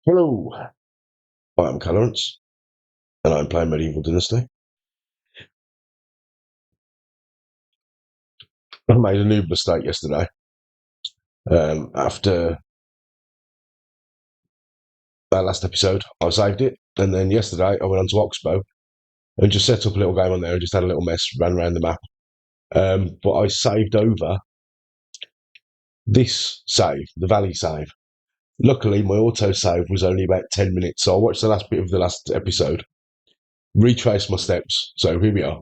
Hello, I'm Clarence, and I'm playing Medieval Dynasty. I made a new mistake yesterday. After our last episode, I saved it, and then yesterday I went on to Oxbow and just set up a little game on there and just had a little mess, ran around the map. But I saved over this save, the Valley save. Luckily, my auto save was only about 10 minutes, so I watched the last bit of the last episode, retraced my steps. So here we are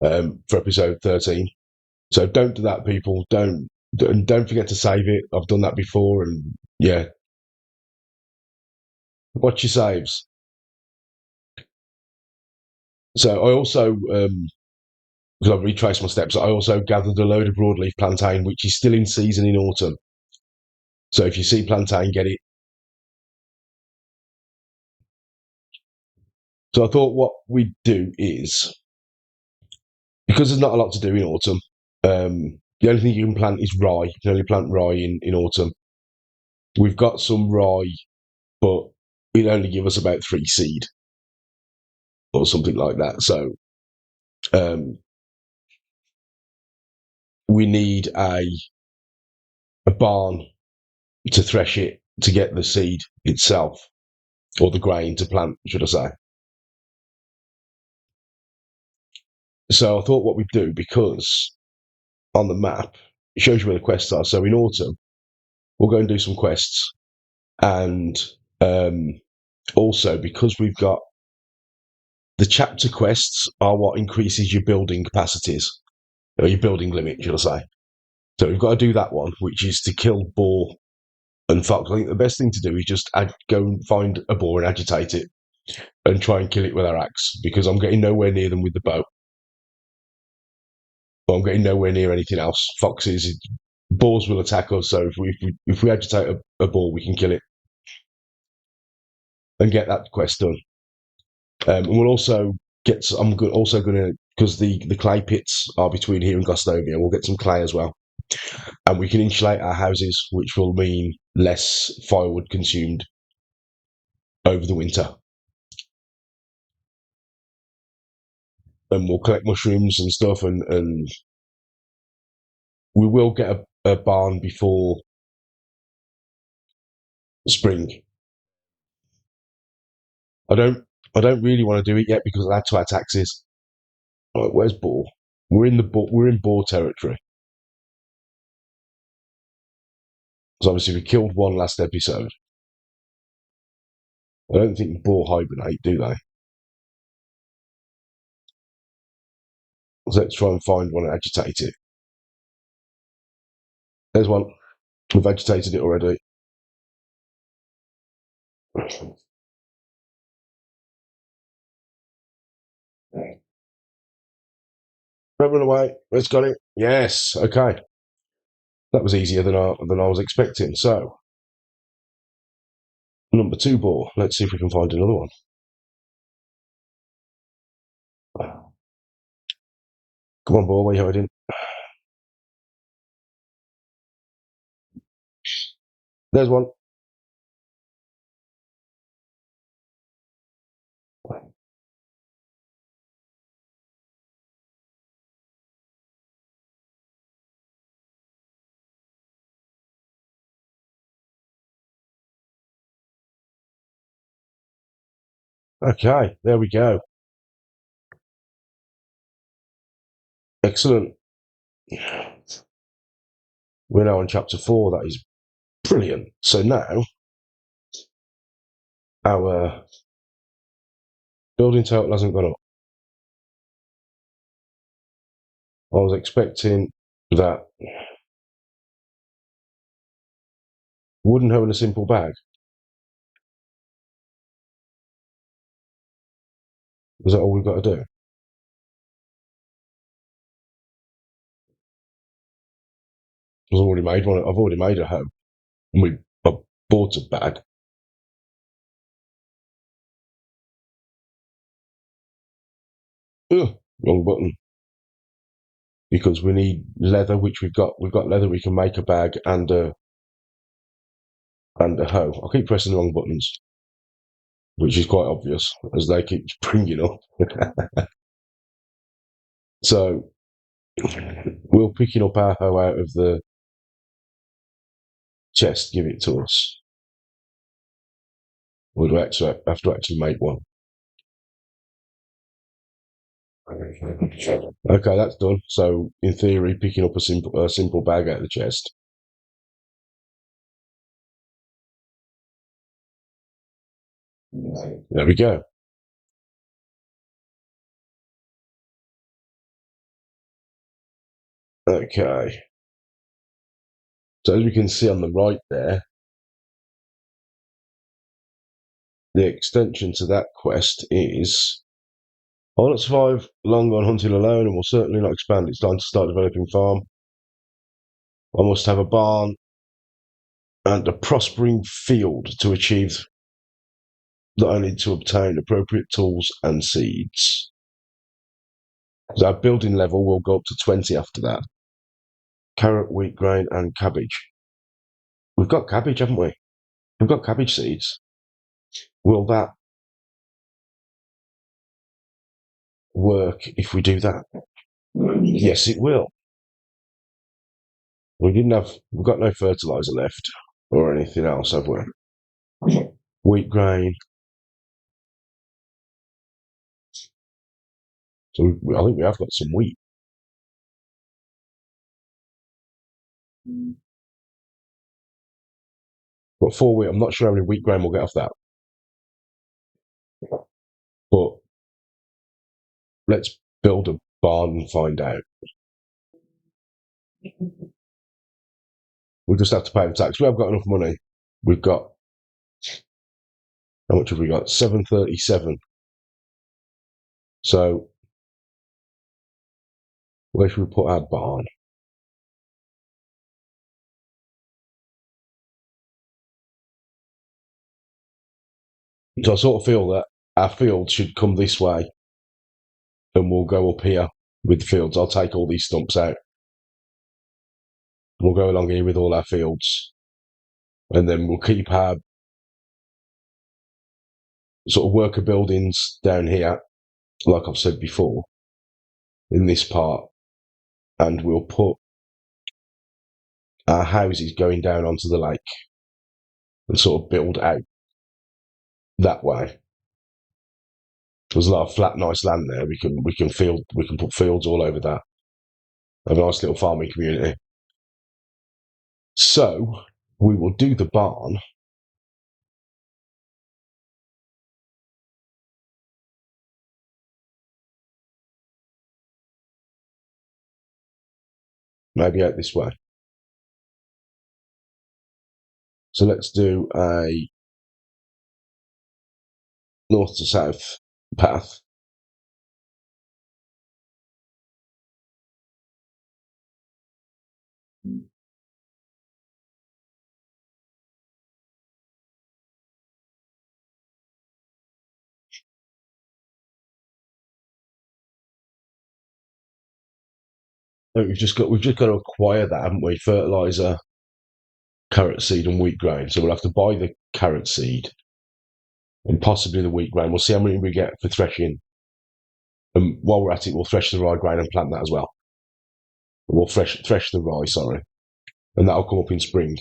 for episode 13. So don't do that, people. Don't forget to save it. I've done that before, and yeah, watch your saves. So I also, because I've retraced my steps, I also gathered a load of broadleaf plantain, which is still in season in autumn. So if you see plantain, get it. So I thought what we'd do is, because there's not a lot to do in autumn, the only thing you can plant is rye. You can only plant rye in autumn. We've got some rye, but it'll only give us about 3 seed or something like that. So um, we need a barn to thresh it to get the seed itself, or the grain to plant, should I say. So I thought what we'd do, because on the map, it shows you where the quests are. So in autumn, we'll go and do some quests. And um, also, because we've got the chapter quests are what increases your building capacities, or your building limit, should I say. So we've got to do that one, which is to kill boar and fox. I think the best thing to do is just go and find a boar and agitate it and try and kill it with our axe, because I'm getting nowhere near them with the bow. But I'm getting nowhere near anything else. Foxes, boars will attack us, so if we agitate a boar, we can kill it and get that quest done. And we'll also get. Also going to, because the clay pits are between here and Gostovia. We'll get some clay as well, and we can insulate our houses, which will mean less firewood consumed over the winter. And we'll collect mushrooms and stuff, and we will get a barn before spring. I don't I don't really want to do it yet because I'll add to our taxes. Right, where's Boar? We're in Boar territory. Because obviously we killed one last episode. I don't think Boar hibernate, do they? So let's try and find one and agitate it. There's one. We've agitated it already. Don't run away. Let's got it. Yes. Okay. That was easier than I was expecting. So number 2 Boar. Let's see if we can find another one. Come on, Boar. Where are you hiding? There's one. Okay. There we go. Excellent. We're now on chapter 4. That is brilliant. So now our building total hasn't gone up. I was expecting that wooden hoe in a simple bag. Is that all we've got to do? I've already made one. I've already made a hoe. I bought a bag. Ugh, wrong button. Because we need leather, which we've got. We've got leather. We can make a bag and and a hoe. I keep pressing the wrong buttons, which is quite obvious as they keep bringing up. So we're picking up our hoe out of the chest, give it to us. We'll have to actually make one. Okay, that's done. So in theory, picking up a simple bag out of the chest. There we go. Okay. So as we can see on the right there, the extension to that quest is I will not survive long on hunting alone and will certainly not expand. It's time to start developing farm. I must have a barn and a prospering field to achieve that I need to obtain appropriate tools and seeds. So our building level will go up to 20 after that. Carrot, wheat grain, and cabbage. We've got cabbage, haven't we? We've got cabbage seeds. Will that work if we do that? Yes, it will. We've got no fertilizer left or anything else, have we? Wheat grain. So I think we have got some wheat. But 4 wheat, I'm not sure how many wheat grain we'll get off that. But let's build a barn and find out. We'll just have to pay the tax. We have got enough money. We've got, how much have we got? 737. So where should we put our barn? So I sort of feel that our field should come this way and we'll go up here with the fields. I'll take all these stumps out. We'll go along here with all our fields. And then we'll keep our sort of worker buildings down here, like I've said before, in this part. And we'll put our houses going down onto the lake and sort of build out that way. There's a lot of flat, nice land there. We can put fields all over that. Have a nice little farming community. So we will do the barn. Maybe out this way. So let's do a north to south path. We've just got to acquire that, haven't we? Fertilizer, carrot seed, and wheat grain. So we'll have to buy the carrot seed and possibly the wheat grain. We'll see how many we get for threshing. And while we're at it, we'll thresh the rye grain and plant that as well. We'll thresh the rye, sorry, and that'll come up in spring.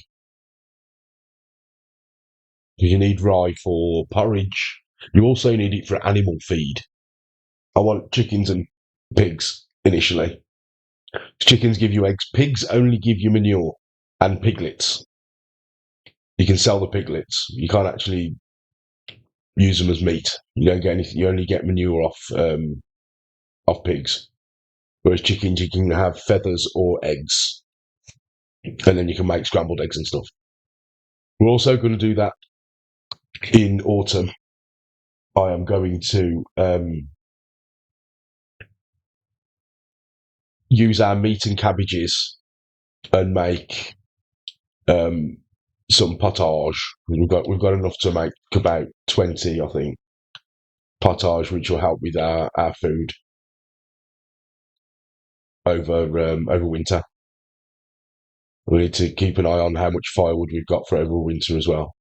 You need rye for porridge. You also need it for animal feed. I want chickens and pigs initially. Chickens give you eggs. Pigs only give you manure and piglets. You can sell the piglets. You can't actually use them as meat. You don't get anything. You only get manure off pigs. Whereas chickens, you can have feathers or eggs, and then you can make scrambled eggs and stuff. We're also going to do that in autumn. I am going to use our meat and cabbages and make some potage. We've got enough to make about 20, I think, potage, which will help with our food over winter. We need to keep an eye on how much firewood we've got for over winter as well.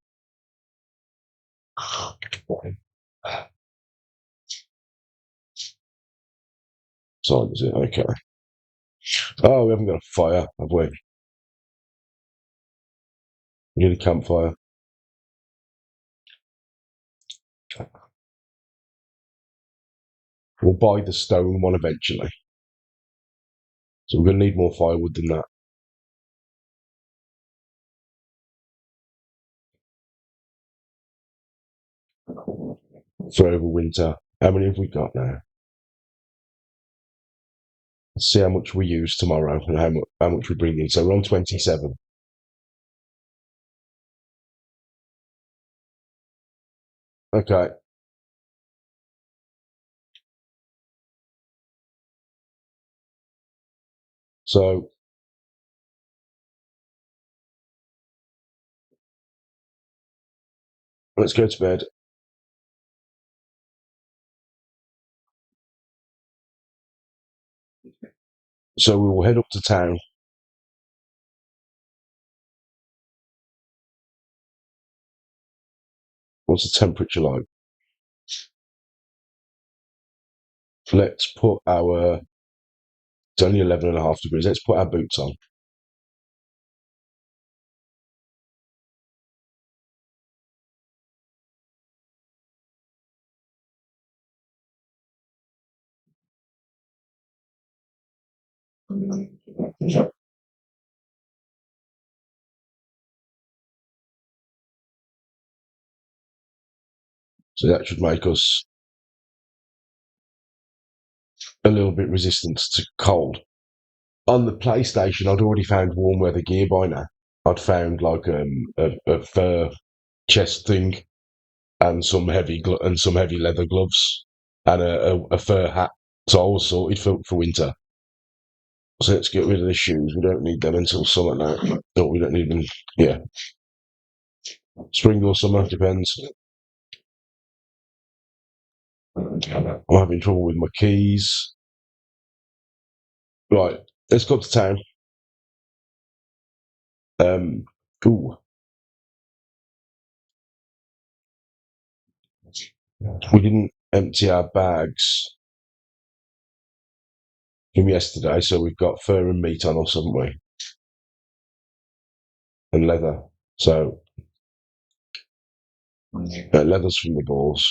So is it okay? Oh, we haven't got a fire, have we? We need a campfire. We'll buy the stone one eventually. So we're going to need more firewood than that for over winter. How many have we got now? Let's see how much we use tomorrow and how much we bring in. So we're on 27. Okay, so let's go to bed. So we will head up to town. What's the temperature like? Let's put our, it's only 11.5 degrees. Let's put our boots on. So that should make us a little bit resistant to cold. On the PlayStation, I'd already found warm weather gear by now. I'd found like a fur chest thing and some heavy leather gloves and a fur hat. So I was sorted for winter. So let's get rid of the shoes. We don't need them until summer now. No, we don't need them. Yeah, spring or summer depends. I'm having trouble with my keys. Right, let's go to town. Um, ooh, we didn't empty our bags from yesterday, so we've got fur and meat on us, haven't we? And leather. So leather's from the balls.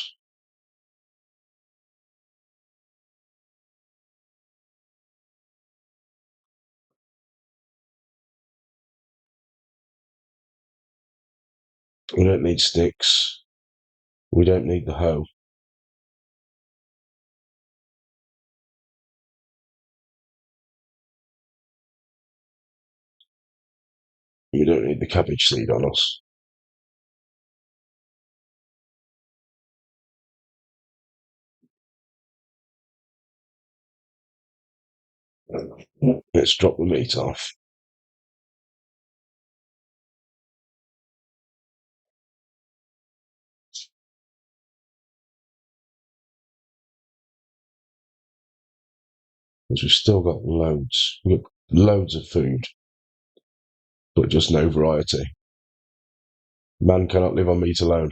We don't need sticks. We don't need the hoe. We don't need the cabbage seed on us. Let's drop the meat off. Because we've still got loads. We've got loads of food, but just no variety. Man cannot live on meat alone.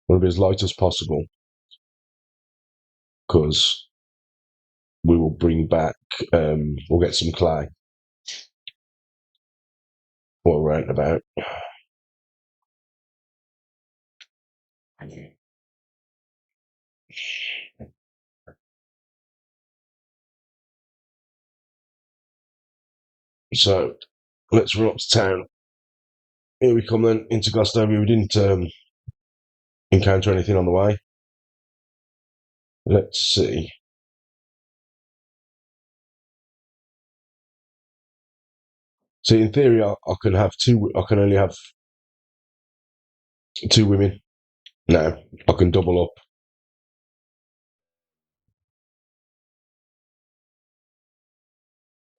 Want to be as light as possible because we will bring back, we'll get some clay while we're out and about. So let's run up to town. Here we come then into Glastonbury. We didn't encounter anything on the way. Let's see. See, in theory, I can have two. I can only have two women now. I can double up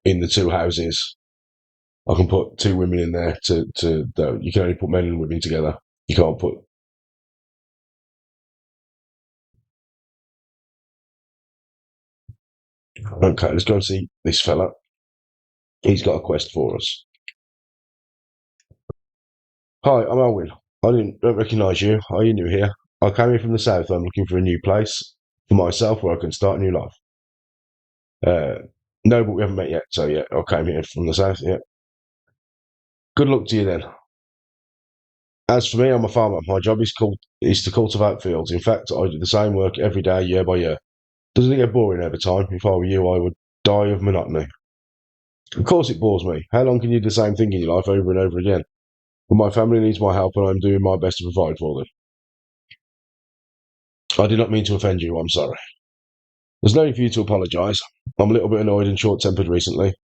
in the two houses. I can put two women in there you can only put men and women together. You can't put Okay, let's go and see this fella. He's got a quest for us. Hi, I'm Alwyn. Don't recognise you. Are you new here? I came here from the south. I'm looking for a new place for myself where I can start a new life. No, but we haven't met yet. So yeah, I came here from the south. Yeah. Good luck to you then. As for me, I'm a farmer. My job is to cultivate fields. In fact, I do the same work every day, year by year. Doesn't it get boring over time? If I were you, I would die of monotony. Of course, it bores me. How long can you do the same thing in your life over and over again? But my family needs my help, and I'm doing my best to provide for them. I did not mean to offend you. I'm sorry. There's no need for you to apologise. I'm a little bit annoyed and short-tempered recently.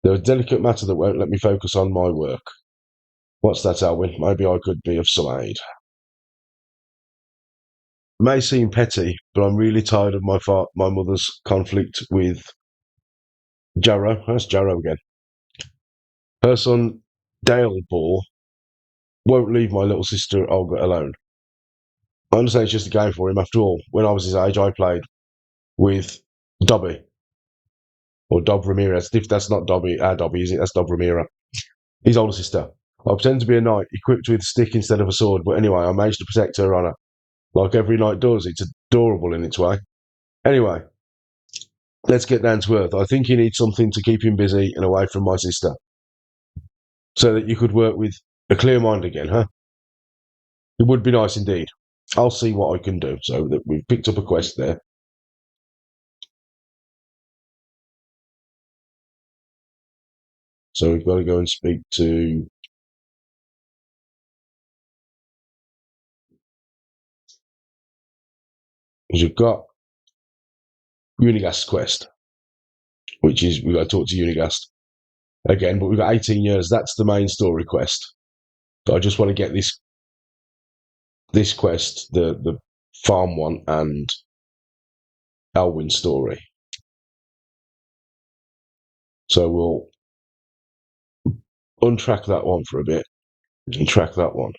There's a delicate matter that won't let me focus on my work. What's that, Alwyn? Maybe I could be of some aid. It may seem petty, but I'm really tired of my mother's conflict with Jarrow. That's Jarrow again. Her son, Dale Ball, won't leave my little sister Olga alone. I understand it's just a game for him. After all, when I was his age, I played with Dobby, or Dob Ramirez. That's not Dobby, our Dobby, is it? That's Dob Ramirez. His older sister. I pretend to be a knight, equipped with a stick instead of a sword, but anyway, I managed to protect her honour. Like every knight does, it's adorable in its way. Anyway, let's get down to earth. I think he needs something to keep him busy and away from my sister. So that you could work with a clear mind again, huh? It would be nice indeed. I'll see what I can do. So that we've picked up a quest there. So we've got to go and speak to. Because we've got Unigast quest, which is we've got to talk to Unigast again, but we've got 18 years. That's the main story quest. So I just want to get this quest, the farm one, and Elwyn's story. So we'll untrack that one for a bit and track that one.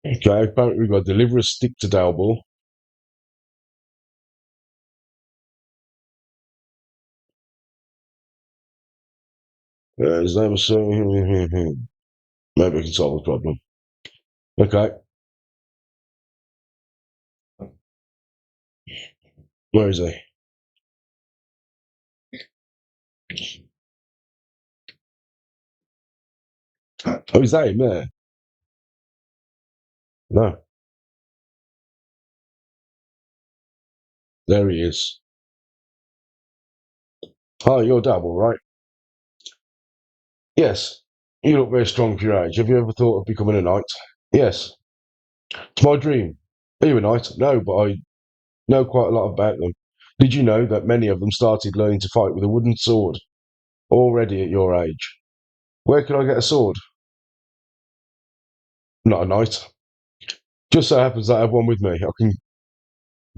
Okay, apparently we've got to deliver a stick to Dalball. His name is maybe I can solve the problem. Okay, where is he? Oh, is that him there? No, there he is. Hi, you're Dalball, right? Yes. You look very strong for your age. Have you ever thought of becoming a knight? Yes. It's my dream. Are you a knight? No, but I know quite a lot about them. Did you know that many of them started learning to fight with a wooden sword already at your age? Where can I get a sword? Not a knight. Just so happens that I have one with me. I can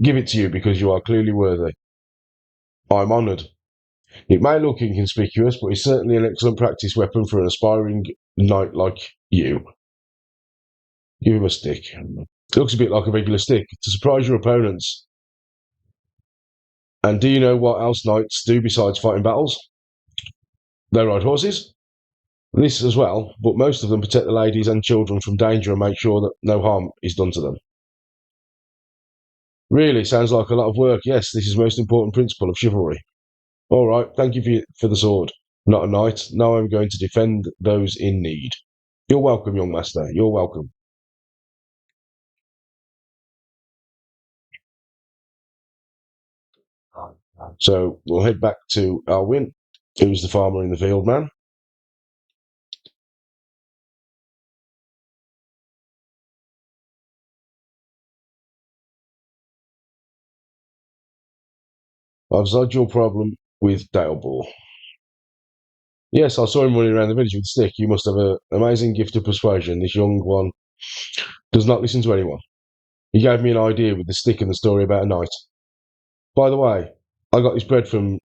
give it to you because you are clearly worthy. I'm honoured. It may look inconspicuous, but it's certainly an excellent practice weapon for an aspiring knight like you. Give him a stick. It looks a bit like a regular stick to surprise your opponents. And do you know what else knights do besides fighting battles? They ride horses. This as well, but most of them protect the ladies and children from danger and make sure that no harm is done to them. Really, sounds like a lot of work. Yes, this is the most important principle of chivalry. All right, thank you for the sword. Not a knight. Now I'm going to defend those in need. You're welcome, young master. You're welcome. So we'll head back to Alwyn, who's the farmer in the field man. I've solved your problem with Daleball. Yes, I saw him running around the village with a stick. You must have an amazing gift of persuasion. This young one does not listen to anyone. He gave me an idea with the stick and the story about a knight. By the way, I got this bread from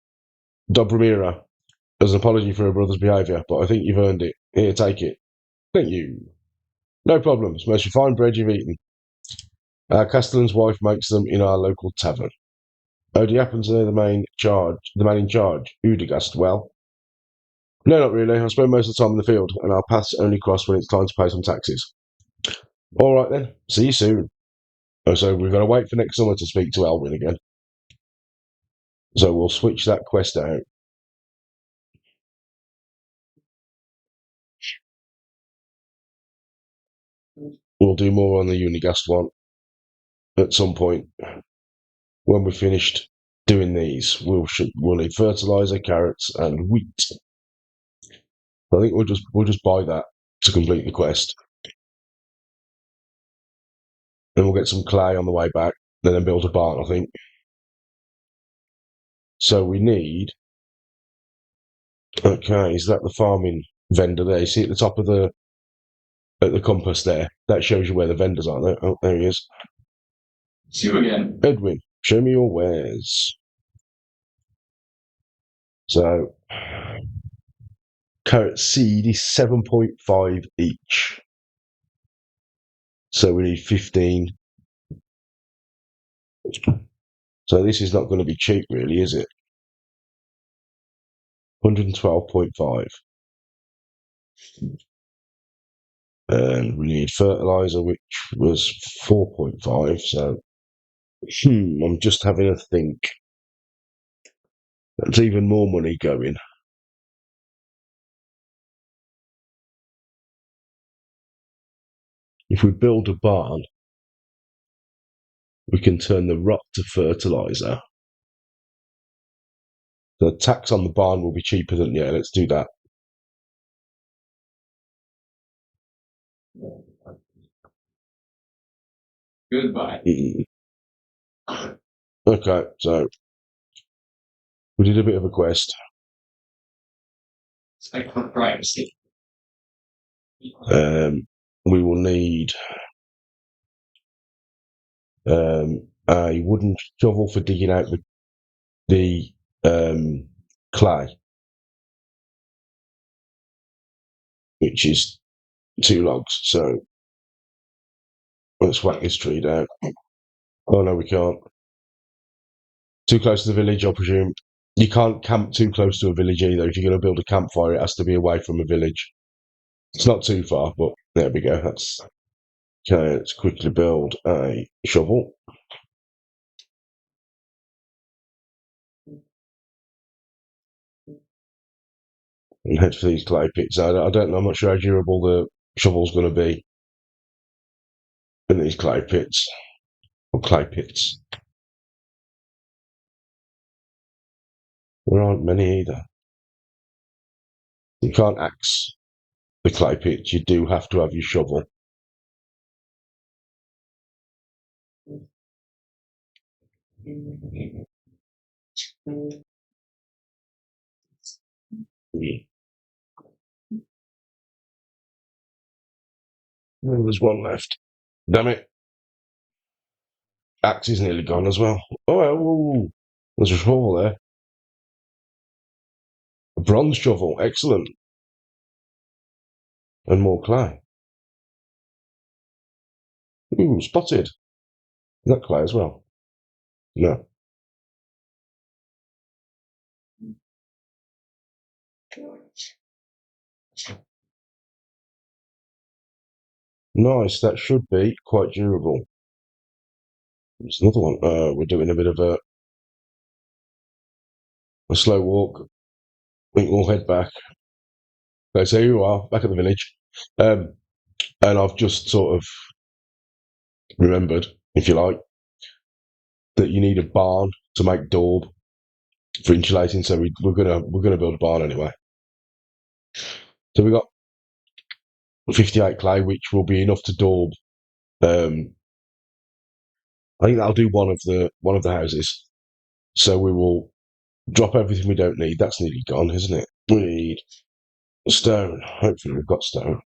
Dobramira as an apology for her brother's behaviour, but I think you've earned it. Here, take it. Thank you. No problems. Most refined bread you've eaten. Our castellan's wife makes them in our local tavern. Oh, do you happen to know the man in charge, Udagast, well? No, not really. I spend most of the time in the field, and our paths only cross when it's time to pay some taxes. All right then. See you soon. Oh, so we've got to wait for next summer to speak to Elwyn again. So we'll switch that quest out. We'll do more on the Unigast one at some point. When we're finished doing these, we'll need fertilizer, carrots, and wheat. I think we'll just buy that to complete the quest. Then we'll get some clay on the way back, then build a barn, I think. So we need. Okay, is that the farming vendor there? You see at the top of the compass there? That shows you where the vendors are. There, oh, there he is. See you again. Edwin, show me your wares. So, carrot seed is 7.5 each. So we need 15. So this is not going to be cheap, really, is it? 112.5. And we need fertilizer, which was 4.5. So, I'm just having a think. That's even more money going. If we build a barn, we can turn the rot to fertilizer. The tax on the barn will be cheaper than, yeah, let's do that. Goodbye. Okay, so we did a bit of a quest. Respect for privacy. We will need a wooden shovel for digging out the clay, which is 2 logs. So let's whack this tree down. Oh no, we can't. Too close to the village, I presume. You can't camp too close to a village either. If you're going to build a campfire, it has to be away from a village. It's not too far, but there we go. That's okay. Let's quickly build a shovel. And head for these clay pits. I don't know. I'm not sure how durable the shovel's going to be in these clay pits. Or clay pits. There aren't many either. You can't axe the clay pits. You do have to have your shovel. There's one left. Damn it. Axe is nearly gone as well. Oh, there's a shovel there. A bronze shovel. Excellent. And more clay. Ooh, spotted. Is that clay as well? No. Nice. That should be quite durable. There's another one. We're doing a bit of a slow walk. I think we'll head back. Okay, so here you are, back at the village. And I've just sort of remembered, if you like, that you need a barn to make daub for insulating. So we're gonna build a barn anyway. So we got 58 clay, which will be enough to daub. I think that'll do one of the houses. So we will drop everything we don't need. That's nearly gone, isn't it? We need stone. Hopefully we've got stone.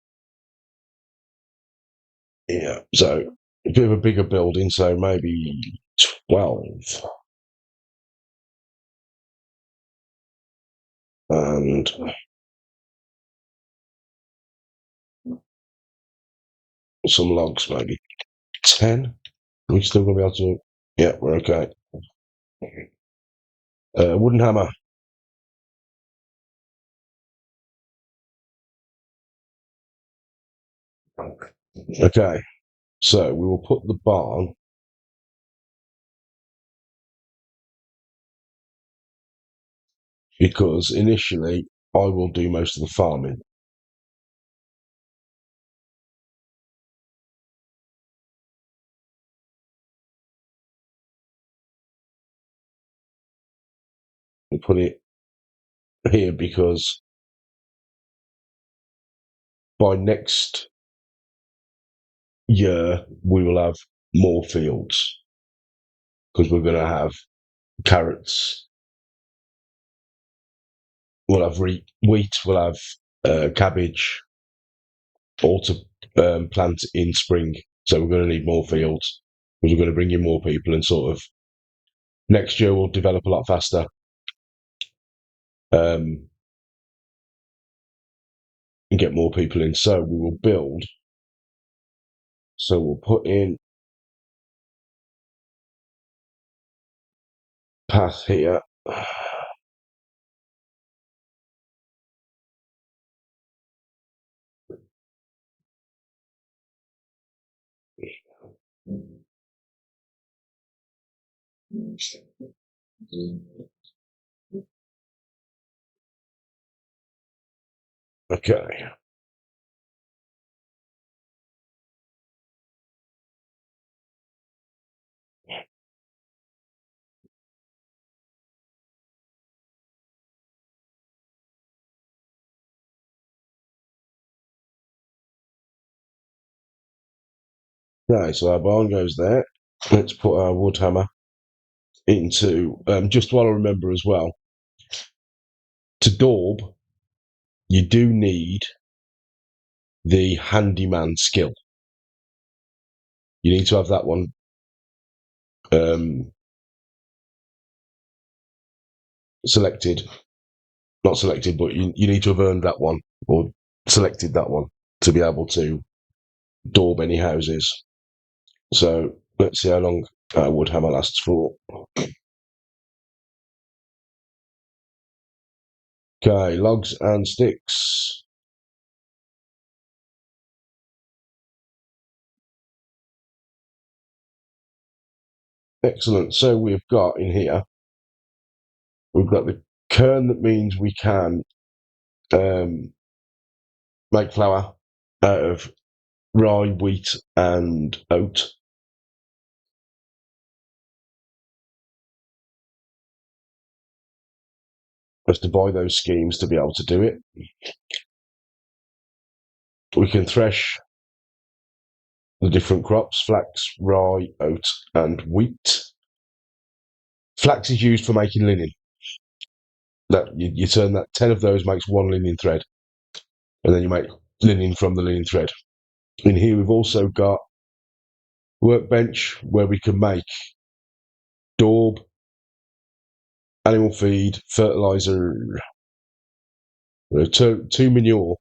Yeah. So a bit of a bigger building. So maybe 12. And some logs, maybe 10. We're still going to be able to. Yeah, we're okay. Wooden hammer. Okay, so we will put the barn because initially I will do most of the farming. We'll put it here because by next year we will have more fields because we're going to have carrots, we'll have wheat, we'll have cabbage, all to plant in spring. So we're going to need more fields because we're going to bring in more people and sort of next year we'll develop a lot faster. And get more people in. So we will build. So we'll put in path here. Okay. Right, so our barn goes there. Let's put our wood hammer into, just while I remember as well, to daub, you do need the handyman skill. You need to have that one selected. Not selected, but you need to have earned that one or selected that one to be able to daub any houses. So let's see how long our wood hammer lasts for. Okay, logs and sticks. Excellent. So we've got in here, we've got the kern that means we can make flour out of rye, wheat, and oat. We have to buy those schemes to be able to do it. We can thresh the different crops: flax, rye, oat, and wheat. Flax is used for making linen. That you turn that 10 of those makes one linen thread, and then you make linen from the linen thread. In here, we've also got workbench where we can make daub, animal feed, fertilizer. Two manure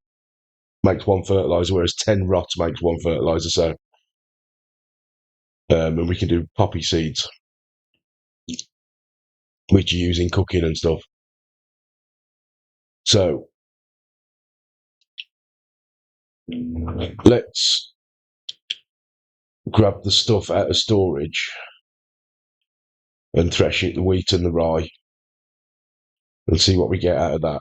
makes one fertilizer, whereas 10 rot makes one fertilizer. So, and we can do poppy seeds, which you use in cooking and stuff. So, let's grab the stuff out of storage and thresh it, the wheat and the rye, and see what we get out of that.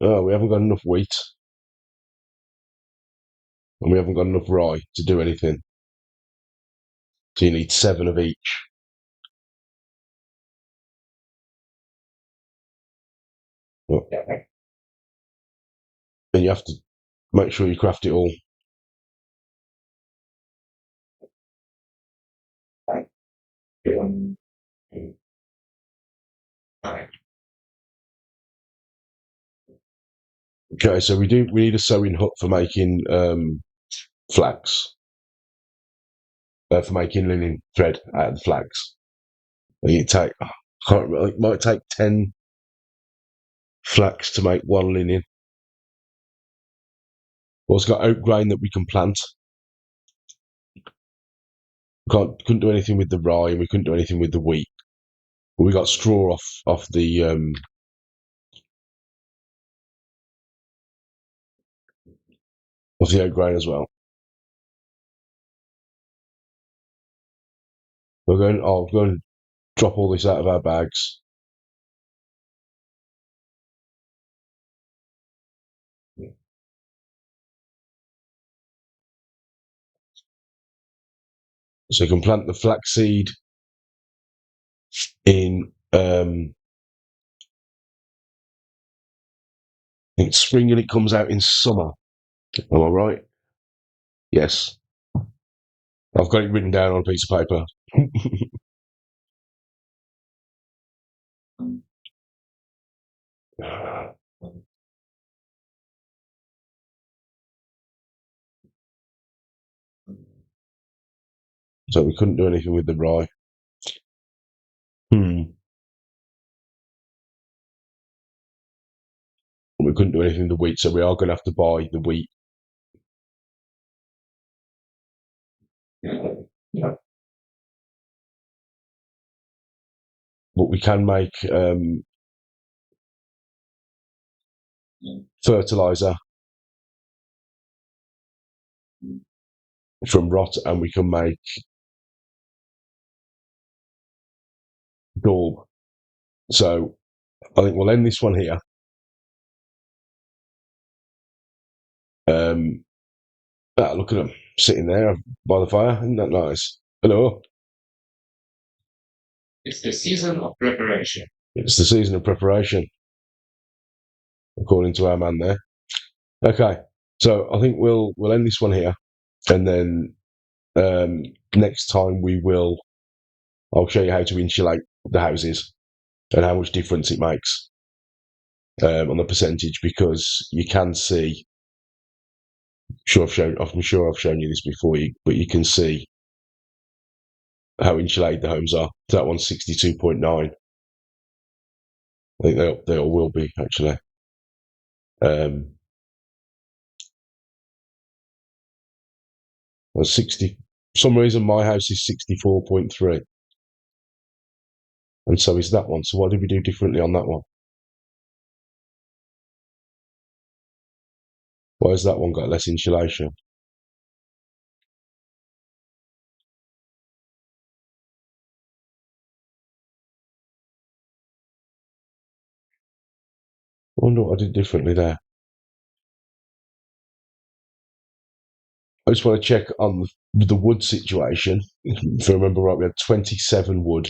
Oh, we haven't got enough wheat, and we haven't got enough rye to do anything. So you need 7 of each. And you have to make sure you craft it all. Okay, so we need a sewing hook for making flax, for making linen thread out of the flax. And you take, I can't remember, it might take 10 flax to make one linen. We've also got oat grain that we can plant. Couldn't do anything with the rye, and we couldn't do anything with the wheat. But we got straw off the oat grain as well. I'll go and drop all this out of our bags. So you can plant the flaxseed in it's spring and it comes out in summer. Am I right? Yes. I've got it written down on a piece of paper. So we couldn't do anything with the rye. We couldn't do anything with the wheat, so we are going to have to buy the wheat. Yeah. But we can make fertilizer from rot, and we can make daub. So I think we'll end this one here. Look at them sitting there by the fire. Isn't that nice? Hello. It's the season of preparation. It's the season of preparation, according to our man there. Okay, so I think we'll end this one here, and then next time I'll show you how to insulate the houses and how much difference it makes on the percentage, because you can see. I'm sure I've shown you this before, but you can see how insulated the homes are. That one's 62.9. I think they all will be, actually. Well, 60. For some reason, my house is 64.3, and so is that one. So what did we do differently on that one? Why has that one got less insulation? I wonder what I did differently there. I just want to check on the wood situation. If I remember right, we had 27 wood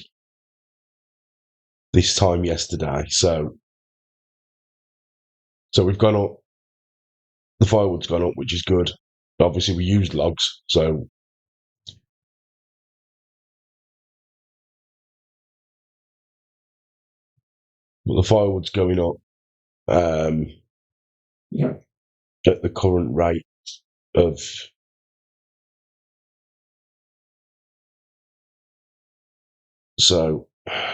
this time yesterday. So we've gone up. The firewood's gone up, which is good. Obviously, we used logs, so the firewood's going up Yeah. at the current rate of. So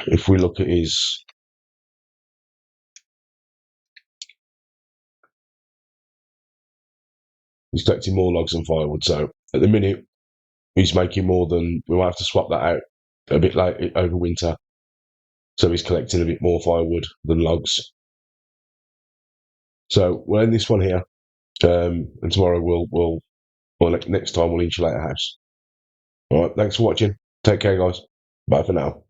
if we look at he's collecting more logs than firewood. So at the minute, he's making more than. We might have to swap that out a bit like over winter. So he's collecting a bit more firewood than logs. So we'll end this one here, and tomorrow next time we'll insulate a house. All right, thanks for watching. Take care, guys. Bye for now.